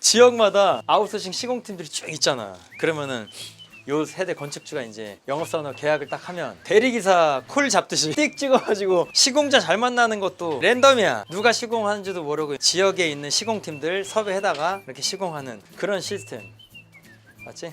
지역마다 아웃소싱 시공팀들이 쭉 있잖아. 그러면은 요 세대 건축주가 이제 영업사원하고 계약을 딱 하면 대리기사 콜 잡듯이 띡 찍어가지고 시공자 잘 만나는 것도 랜덤이야. 누가 시공하는지도 모르고 지역에 있는 시공팀들 섭외해다가 이렇게 시공하는 그런 시스템 맞지?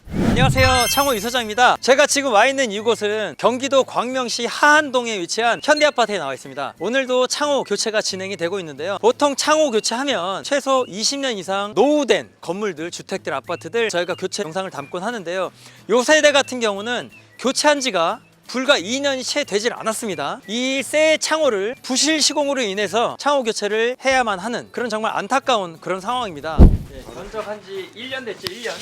안녕하세요, 창호 이소장입니다. 제가 지금 와 있는 이곳은 경기도 광명시 하안동에 위치한 현대아파트에 나와 있습니다. 오늘도 창호 교체가 진행이 되고 있는데요. 보통 창호 교체하면 최소 20년 이상 노후된 건물들, 주택들, 아파트들 저희가 교체 영상을 담곤 하는데요. 요 세대 같은 경우는 교체한 지가 불과 2년이 채 되질 않았습니다. 이 새 창호를 부실 시공으로 인해서 창호 교체를 해야만 하는 그런 정말 안타까운 그런 상황입니다. 건조한 지 1년 됐죠, 1년.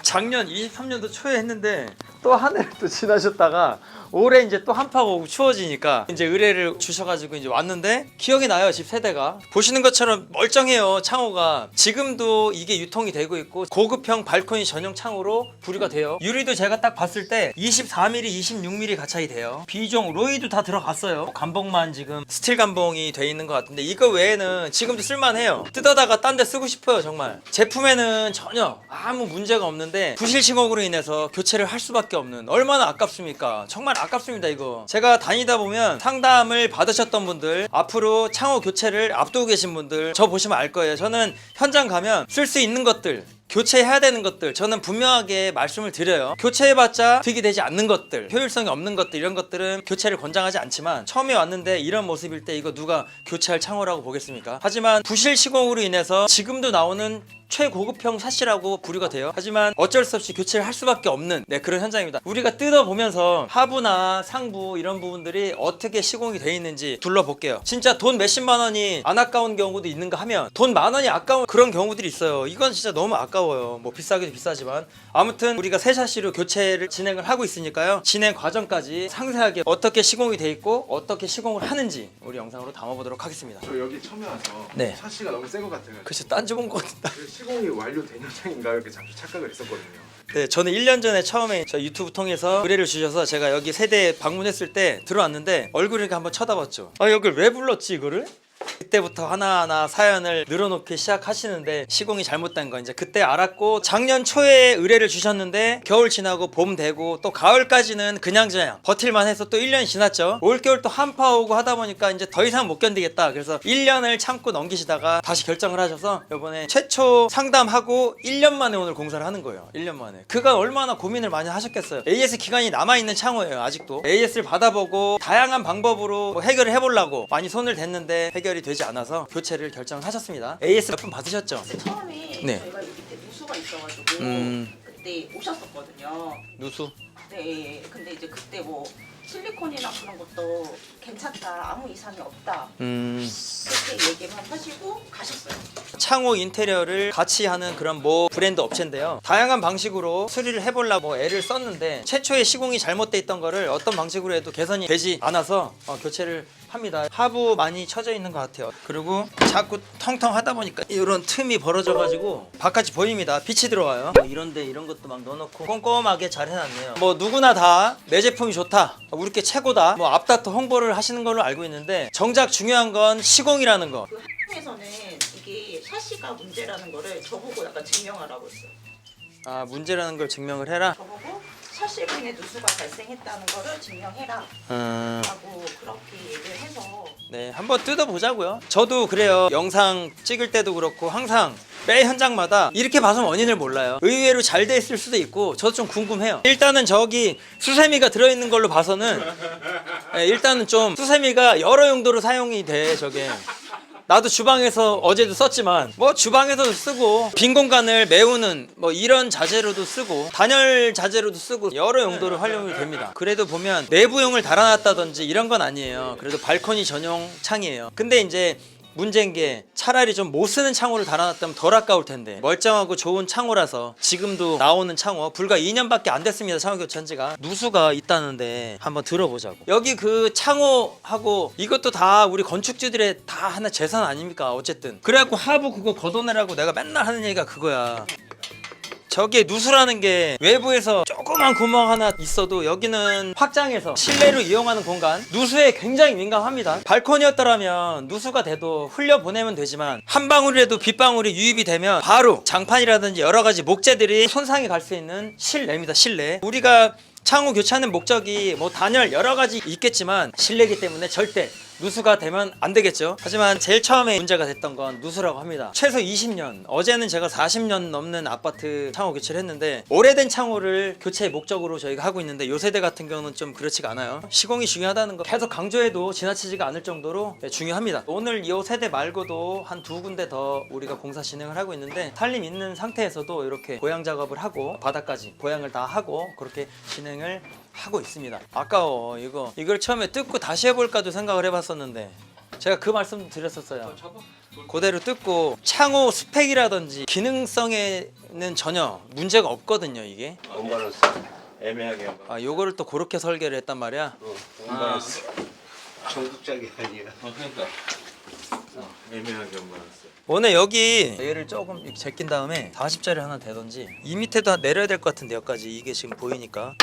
작년 23년도 초에 했는데 또 한 해를 또 지나셨다가 올해 이제 또 한파가 오고 추워지니까 이제 의뢰를 주셔가지고 이제 왔는데 기억이 나요. 집 세대가 보시는 것처럼 멀쩡해요. 창호가 지금도 이게 유통이 되고 있고 고급형 발코니 전용 창호로 분류가 돼요. 유리도 제가 딱 봤을 때 24mm, 26mm 가차이 돼요. 비종 로이도 다 들어갔어요. 감봉만 지금 스틸 감봉이 돼 있는 것 같은데 이거 외에는 지금도 쓸만해요. 뜯어다가 딴 데 쓰고 싶어요. 정말 제품에는 전혀 아무 문제가 없는데 부실 시공으로 인해서 교체를 할 수밖에 없는, 얼마나 아깝습니까? 정말 아깝습니다. 이거 제가 다니다 보면 상담을 받으셨던 분들, 앞으로 창호 교체를 앞두고 계신 분들 저 보시면 알 거예요. 저는 현장 가면 쓸 수 있는 것들, 교체해야 되는 것들 저는 분명하게 말씀을 드려요. 교체해봤자 득이 되지 않는 것들, 효율성이 없는 것들, 이런 것들은 교체를 권장하지 않지만 처음에 왔는데 이런 모습일 때 이거 누가 교체할 창호라고 보겠습니까? 하지만 부실 시공으로 인해서 지금도 나오는 최고급형 샤시라고 분류가 돼요. 하지만 어쩔 수 없이 교체를 할 수밖에 없는 그런 현장입니다. 우리가 뜯어보면서 하부나 상부 이런 부분들이 어떻게 시공이 돼 있는지 둘러볼게요. 진짜 돈 몇십만 원이 안 아까운 경우도 있는가 하면 돈 만 원이 아까운 그런 경우들이 있어요. 이건 진짜 너무 아까워요. 뭐 비싸기도 비싸지만 아무튼 우리가 새 샤시로 교체를 진행을 하고 있으니까요. 진행 과정까지 상세하게 어떻게 시공이 돼 있고 어떻게 시공을 하는지 우리 영상으로 담아보도록 하겠습니다. 저 여기 처음에 와서 네. 샤시가 너무 센 것 같아요. 글쎄 딴지 본 것 같다. 시공이 완료된 현장인가 이렇게 잠시 착각을 했었거든요. 네, 저는 1년 전에 처음에 저 유튜브 통해서 의뢰를 주셔서 제가 여기 세대 방문했을 때 들어왔는데 얼굴을 이렇게 한번 쳐다봤죠. 아, 여길 왜 불렀지 이거를? 그때부터 하나하나 사연을 늘어놓기 시작하시는데 시공이 잘못된 거 이제 그때 알았고, 작년 초에 의뢰를 주셨는데 겨울 지나고 봄 되고 또 가을까지는 그냥 버틸만 해서 또 1년이 지났죠. 올겨울 또 한파 오고 하다 보니까 이제 더 이상 못 견디겠다. 그래서 1년을 참고 넘기시다가 다시 결정을 하셔서 이번에 최초 상담하고 1년 만에 오늘 공사를 하는 거예요. 1년 만에. 그간 얼마나 고민을 많이 하셨겠어요. AS 기간이 남아있는 창호예요. 아직도 AS를 받아보고 다양한 방법으로 해결을 해보려고 많이 손을 댔는데 해결이 되지 않아서 교체를 결정하셨습니다. AS 몇 분 받으셨죠? 처음에 네. 저희가 여기 밑에 누수가 있어가지고 그때 오셨었거든요. 누수? 네, 근데 이제 그때 뭐 실리콘이나 그런 것도 괜찮다, 아무 이상이 없다 그렇게 얘기만 하시고 가셨어요. 창호 인테리어를 같이 하는 그런 모 브랜드 업체인데요. 다양한 방식으로 수리를 해보려고 애를 썼는데 최초의 시공이 잘못돼 있던 거를 어떤 방식으로 해도 개선이 되지 않아서 교체를 합니다. 하부 많이 쳐져 있는 것 같아요. 그리고 자꾸 텅텅 하다 보니까 이런 틈이 벌어져가지고 바깥이 보입니다. 빛이 들어와요. 뭐 이런데 이런 것도 막 넣어놓고 꼼꼼하게 잘 해놨네요. 뭐 누구나 다 내 제품이 좋다, 우리 게 최고다, 뭐 앞다퉈 홍보를 하시는 걸로 알고 있는데 정작 중요한 건 시공이라는 거. 그 한국에서는 이게 샤시가 문제라는 거를 저보고 약간 증명하라고 했어요. 아, 문제라는 걸 증명을 해라. 저보고 샤시로 인해 누수가 발생했다는 거를 증명해라 라고 그렇게 얘기를 해서 네, 한번 뜯어보자고요. 저도 그래요. 영상 찍을 때도 그렇고 항상 매 현장마다 이렇게 봐서 원인을 몰라요. 의외로 잘 돼 있을 수도 있고 저도 좀 궁금해요. 일단은 저기 수세미가 들어있는 걸로 봐서는 일단은 좀 수세미가 여러 용도로 사용이 돼. 저게 나도 주방에서 어제도 썼지만 뭐 주방에서도 쓰고 빈 공간을 메우는 뭐 이런 자재로도 쓰고 단열 자재로도 쓰고 여러 용도로 활용이 됩니다. 그래도 보면 내부용을 달아놨다든지 이런 건 아니에요. 그래도 발코니 전용 창이에요. 근데 이제 문제인 게 차라리 좀 못 쓰는 창호를 달아놨다면 덜 아까울 텐데 멀쩡하고 좋은 창호라서 지금도 나오는 창호 불과 2년밖에 안 됐습니다. 창호 교체한 지가. 누수가 있다는데 한번 들어보자고. 여기 그 창호하고 이것도 다 우리 건축주들의 다 하나 재산 아닙니까? 어쨌든 그래갖고 하부 그거 걷어내라고 내가 맨날 하는 얘기가 그거야. 저게 누수라는 게 외부에서 조그만 구멍 하나 있어도 여기는 확장해서 실내로 이용하는 공간, 누수에 굉장히 민감합니다. 발코니였더라면 누수가 돼도 흘려보내면 되지만 한 방울이라도 빗방울이 유입이 되면 바로 장판이라든지 여러 가지 목재들이 손상이 갈 수 있는 실내입니다. 실내. 우리가 창호 교체하는 목적이 뭐 단열 여러 가지 있겠지만 실내이기 때문에 절대 누수가 되면 안 되겠죠. 하지만 제일 처음에 문제가 됐던 건 누수라고 합니다. 최소 20년, 어제는 제가 40년 넘는 아파트 창호 교체를 했는데 오래된 창호를 교체 목적으로 저희가 하고 있는데 요 세대 같은 경우는 좀 그렇지가 않아요. 시공이 중요하다는 거 계속 강조해도 지나치지가 않을 정도로 중요합니다. 오늘 요 세대 말고도 한 2군데 더 우리가 공사 진행을 하고 있는데 살림 있는 상태에서도 이렇게 보양 작업을 하고 바닥까지 보양을 다 하고 그렇게 진행을 하고 있습니다. 아까워. 이걸 처음에 뜯고 다시 해볼까도 생각을 해봤었는데 제가 그 말씀도 드렸었어요. 그대로 뜯고 창호 스펙이라든지 기능성에는 전혀 문제가 없거든요. 이게 언밸런스 애매하게 한 거. 요거를 또 그렇게 설계를 했단 말이야. 언밸런스. 전국적이 아니야. 그러니까 애매하게 언밸런스. 오늘 여기 얘를 조금 이렇게 제낀 다음에 40짜리 하나 대던지 이 밑에도 내려야 될 것 같은데 여기까지 이게 지금 보이니까.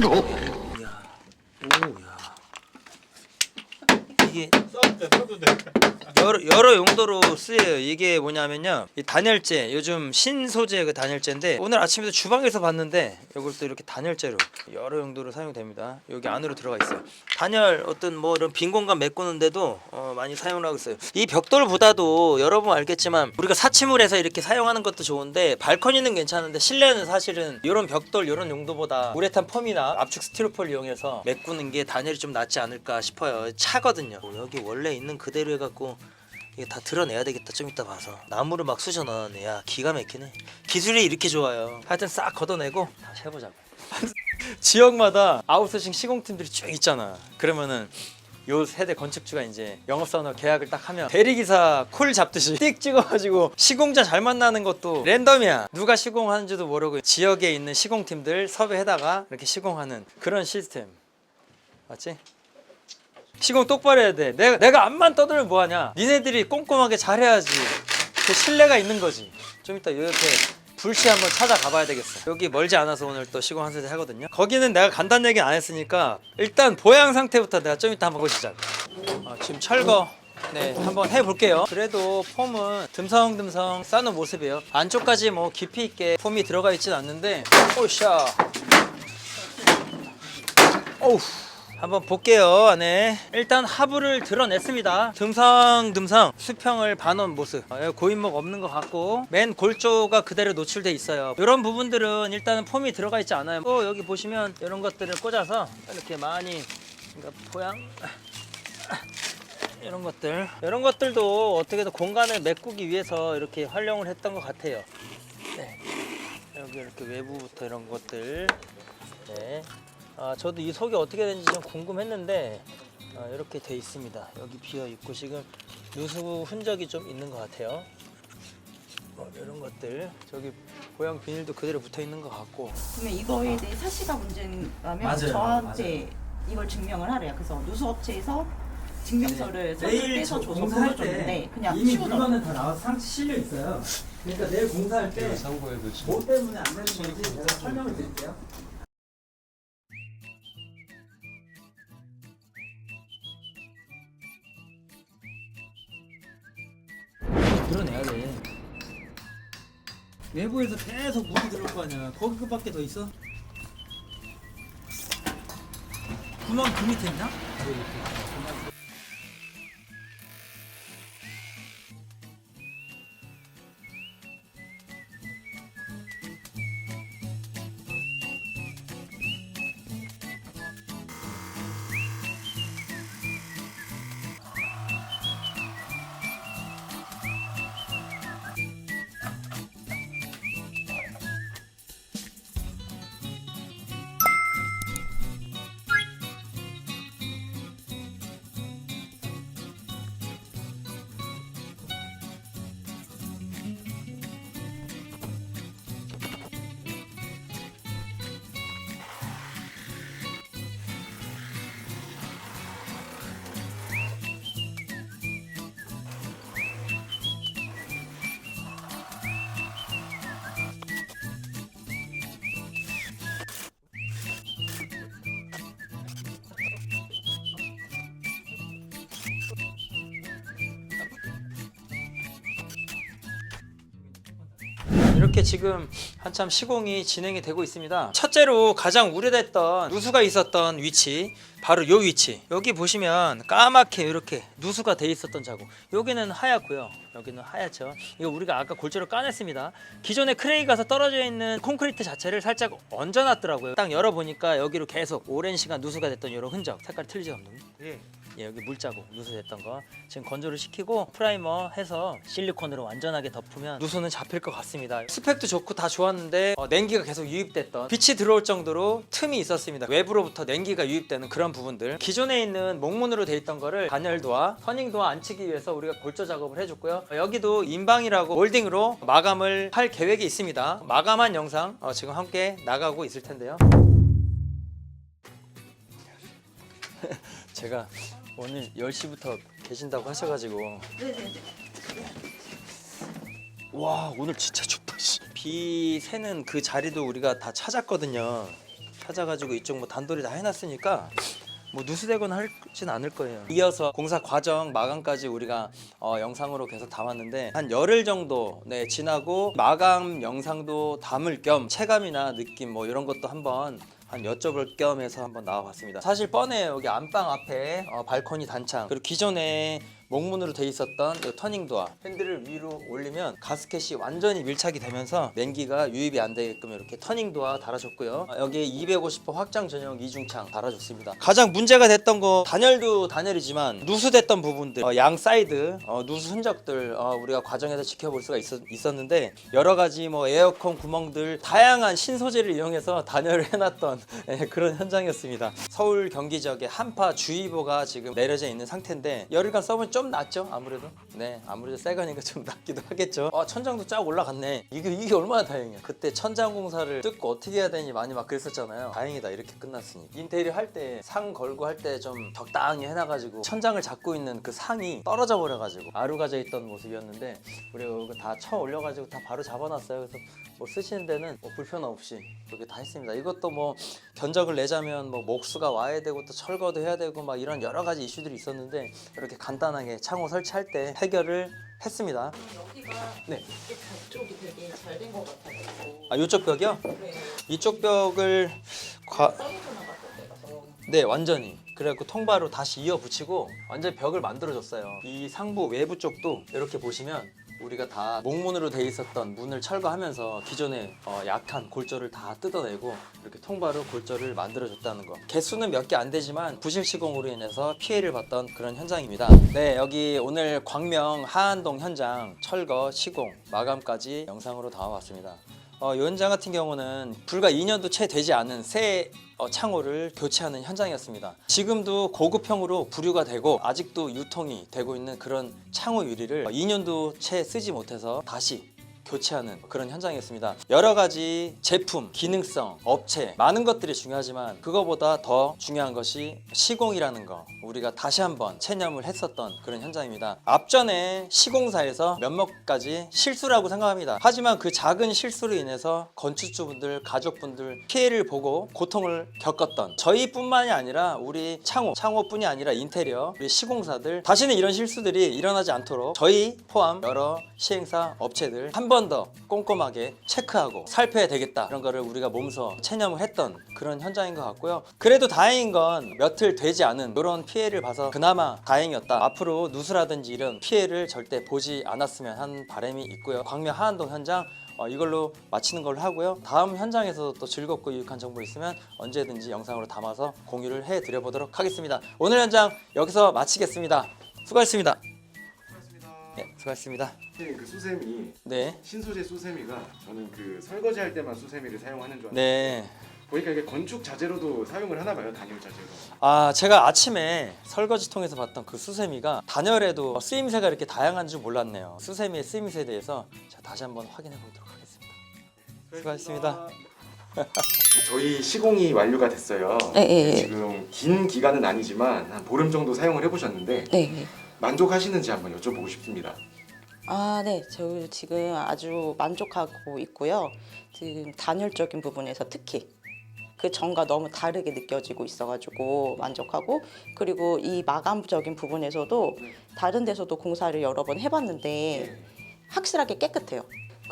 오야. 이게 여러 용도로 쓰여요. 이게 뭐냐면요, 이 단열재, 요즘 신소재 그 단열재인데 오늘 아침에도 주방에서 봤는데 이걸 또 이렇게 단열재로 여러 용도로 사용됩니다. 여기 안으로 들어가 있어요. 단열 어떤 뭐 이런 빈 공간 메꾸는데도 많이 사용을 하고 있어요. 이 벽돌보다도 여러분 알겠지만 우리가 사치물에서 이렇게 사용하는 것도 좋은데 발코니는 괜찮은데 실내는 사실은 이런 벽돌 이런 용도보다 우레탄 폼이나 압축 스티로폴 이용해서 메꾸는 게 단열이 좀 낫지 않을까 싶어요. 차거든요. 여기 원래 있는 그대로 해갖고 이게 다 드러내야 되겠다. 좀 이따 봐서 나무를 막 쑤셔 넣었네. 야, 기가 막히네. 기술이 이렇게 좋아요. 하여튼 싹 걷어내고 다시 해보자고. 지역마다 아웃소싱 시공팀들이 쭉 있잖아. 그러면은 요 세대 건축주가 이제 영업사원으로 계약을 딱 하면 대리기사 콜 잡듯이 띡 찍어가지고 시공자 잘 만나는 것도 랜덤이야. 누가 시공하는지도 모르고 지역에 있는 시공팀들 섭외해다가 이렇게 시공하는 그런 시스템. 맞지? 시공 똑바로 해야 돼. 내가 앞만 떠들면 뭐하냐. 니네들이 꼼꼼하게 잘해야지 그 신뢰가 있는 거지. 좀 이따 요 옆에 불씨 한번 찾아가 봐야 되겠어. 여기 멀지 않아서 오늘 또 시공 한 세대 하거든요. 거기는 내가 간단 얘기 안 했으니까 일단 보양 상태부터 내가 좀 이따 한번 보시자고. 지금 철거 네 한번 해볼게요. 그래도 폼은 듬성듬성 싸는 모습이에요. 안쪽까지 뭐 깊이 있게 폼이 들어가 있진 않는데 오샤 오우 한번 볼게요. 안에 일단 하부를 드러냈습니다. 듬성듬성 수평을 봐놓은 모습. 고인목 없는 것 같고 맨 골조가 그대로 노출돼 있어요. 이런 부분들은 일단은 폼이 들어가 있지 않아요. 또 여기 보시면 이런 것들을 꽂아서 이렇게 많이 그러니까 보양 이런 것들도 어떻게든 공간을 메꾸기 위해서 이렇게 활용을 했던 것 같아요. 네. 여기 이렇게 외부부터 이런 것들. 네. 저도 이 속이 어떻게 되는지 좀 궁금했는데 이렇게 돼 있습니다. 여기 비어 있고 지금 누수 흔적이 좀 있는 것 같아요. 이런 것들 저기 보양 비닐도 그대로 붙어 있는 것 같고. 그러면 이거에 대해 사시가 문제라면 맞아요. 저한테 이걸 증명을 하래요. 그래서 누수업체에서 증명서를 떼서 줘서 보여줬는데 그냥 이미 치우더라고요. 물건은 다 나와서 상시 실려 있어요. 그러니까 내일 공사할 때 뭐 때문에 안 되는 건지 제가 설명을 드릴게요. 드러내야 돼. 내부에서 계속 물이 들어올 거 아니야. 거기 그밖에 더 있어? 구멍 그 밑에 있나? 이렇게 지금 한참 시공이 진행이 되고 있습니다. 첫째로 가장 우려됐던 누수가 있었던 위치, 바로 요 위치. 여기 보시면 까맣게 이렇게 누수가 돼 있었던 자국. 여기는 하얗고요. 여기는 하얗죠. 이거 우리가 아까 골조를 까냈습니다. 기존에 크레이 가서 떨어져 있는 콘크리트 자체를 살짝 얹어놨더라고요. 딱 열어보니까 여기로 계속 오랜 시간 누수가 됐던 이런 흔적. 색깔 틀리죠, 감독님? 예. 예, 여기 물자국 누수됐던 거 지금 건조를 시키고 프라이머 해서 실리콘으로 완전하게 덮으면 누수는 잡힐 것 같습니다. 스펙도 좋고 다 좋았는데 냉기가 계속 유입됐던, 빛이 들어올 정도로 틈이 있었습니다. 외부로부터 냉기가 유입되는 그런 부분들. 기존에 있는 목문으로 돼 있던 거를 단열도와 터닝도와 안치기 위해서 우리가 골조 작업을 해줬고요. 여기도 인방이라고 몰딩으로 마감을 할 계획이 있습니다. 마감한 영상 지금 함께 나가고 있을 텐데요. 제가 오늘 10시부터 계신다고 하셔가지고 네네네. 와, 오늘 진짜 춥다. 비 새는 그 자리도 우리가 다 찾았거든요. 찾아가지고 이쪽 뭐 단돌이 다 해놨으니까 뭐 누수되거나 하진 않을 거예요. 이어서 공사 과정 마감까지 우리가 영상으로 계속 담았는데 한 열흘 정도 지나고 마감 영상도 담을 겸 체감이나 느낌 뭐 이런 것도 한번 여쭤볼 겸 해서 한번 나와봤습니다. 사실 뻔해요. 여기 안방 앞에 발코니 단창, 그리고 기존에 목문으로 돼 있었던 이 터닝도어 핸들을 위로 올리면 가스켓이 완전히 밀착이 되면서 냉기가 유입이 안 되게끔 이렇게 터닝도어 달아줬고요. 여기에 250호 확장 전용 이중창 달아줬습니다. 가장 문제가 됐던 거, 단열도 단열이지만 누수됐던 부분들, 양 사이드 누수 흔적들 우리가 과정에서 지켜볼 수가 있었는데 여러 가지 뭐 에어컨 구멍들 다양한 신소재를 이용해서 단열을 해놨던 그런 현장이었습니다. 서울 경기 지역에 한파 주의보가 지금 내려져 있는 상태인데 열흘간 써보면 좀 낫죠. 아무래도 아무래도 새 거니까 좀 낫기도 하겠죠. 천장도 쫙 올라갔네. 이게 얼마나 다행이야. 그때 천장 공사를 뜯고 어떻게 해야 되니 많이 막 그랬었잖아요. 다행이다, 이렇게 끝났으니. 인테리어 할 때 상 걸고 할 때 좀 적당히 해놔가지고 천장을 잡고 있는 그 상이 떨어져 버려가지고 아루가져 있던 모습이었는데 우리가 이거 다 쳐 올려가지고 다 바로 잡아놨어요. 그래서 뭐 쓰시는 데는 뭐 불편 없이 그렇게 다 했습니다. 이것도 뭐 견적을 내자면 뭐 목수가 와야 되고 또 철거도 해야 되고 막 이런 여러 가지 이슈들이 있었는데 이렇게 간단하게 창호 설치할 때 해결을 했습니다. 여기가 네. 쪽이 되게 잘 된 것 같아요. 아, 이쪽 벽이요? 네. 이쪽 벽을 서비스 나갔던 데라서. 네, 완전히. 그래갖고 통바로 다시 이어 붙이고 완전 벽을 만들어줬어요. 이 상부 외부 쪽도 이렇게 보시면 우리가 다 목문으로 돼 있었던 문을 철거하면서 기존에 약한 골조를 다 뜯어내고 이렇게 통바로 골조를 만들어줬다는 거. 개수는 몇 개 안 되지만 부실 시공으로 인해서 피해를 봤던 그런 현장입니다. 네, 여기 오늘 광명 하안동 현장 철거 시공 마감까지 영상으로 담아봤습니다. 이 현장 같은 경우는 불과 2년도 채 되지 않은 새 창호를 교체하는 현장이었습니다. 지금도 고급형으로 부류가 되고 아직도 유통이 되고 있는 그런 창호 유리를 2년도 채 쓰지 못해서 다시 교체하는 그런 현장이었습니다. 여러 가지 제품, 기능성, 업체 많은 것들이 중요하지만 그거보다 더 중요한 것이 시공이라는 거, 우리가 다시 한번 체념을 했었던 그런 현장입니다. 앞전에 시공사에서 몇몇 가지 실수라고 생각합니다. 하지만 그 작은 실수로 인해서 건축주분들, 가족분들 피해를 보고 고통을 겪었던 저희뿐만이 아니라 우리 창호뿐이 아니라 인테리어, 우리 시공사들 다시는 이런 실수들이 일어나지 않도록 저희 포함 여러 시행사 업체들 한 번 더 꼼꼼하게 체크하고 살펴야 되겠다, 이런 거를 우리가 몸소 체념을 했던 그런 현장인 것 같고요. 그래도 다행인 건 며칠 되지 않은 이런 피해를 봐서 그나마 다행이었다. 앞으로 누수라든지 이런 피해를 절대 보지 않았으면 하는 바람이 있고요. 광명 하안동 현장 이걸로 마치는 걸로 하고요. 다음 현장에서도 또 즐겁고 유익한 정보 있으면 언제든지 영상으로 담아서 공유를 해드려 보도록 하겠습니다. 오늘 현장 여기서 마치겠습니다. 수고하셨습니다. 네, 수고하셨습니다. 그 수세미, 네. 신소재 수세미가 저는 그 설거지 할 때만 수세미를 사용하는 줄 알았는데 네. 보니까 이게 건축 자재로도 사용을 하나 봐요, 단열 자재로. 아, 제가 아침에 설거지통에서 봤던 그 수세미가 단열에도 쓰임새가 이렇게 다양한 줄 몰랐네요. 수세미의 쓰임새에 대해서 제가 다시 한번 확인해 보도록 하겠습니다. 수고하셨습니다. 저희 시공이 완료가 됐어요. 네. 지금 긴 기간은 아니지만 한 보름 정도 사용을 해보셨는데 네. 만족하시는지 한번 여쭤보고 싶습니다. 네. 저 지금 아주 만족하고 있고요. 지금 단열적인 부분에서 특히 그 전과 너무 다르게 느껴지고 있어가지고 만족하고, 그리고 이 마감적인 부분에서도 다른 데서도 공사를 여러 번 해봤는데 확실하게 깨끗해요.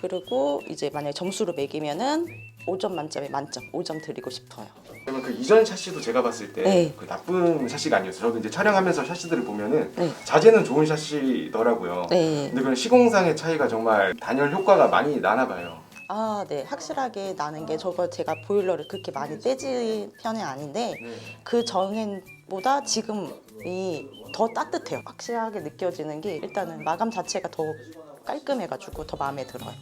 그리고 이제 만약에 점수로 매기면은 5점 만점에 만점, 5점 드리고 싶어요. 그러면 그 이전 샤시도 제가 봤을 때 네. 그 나쁜 샤시가 아니었어요. 저도 이제 촬영하면서 샤시들을 보면은 네. 자재는 좋은 샤시더라고요. 네. 근데 그런 시공상의 차이가 정말 단열 효과가 많이 나나 봐요. 아, 네. 확실하게 나는 게 저거 제가 보일러를 그렇게 많이 떼진 편은 아닌데 그 전보다 지금이 더 따뜻해요. 확실하게 느껴지는 게 일단은 마감 자체가 더 깔끔해가지고 더 마음에 들어요.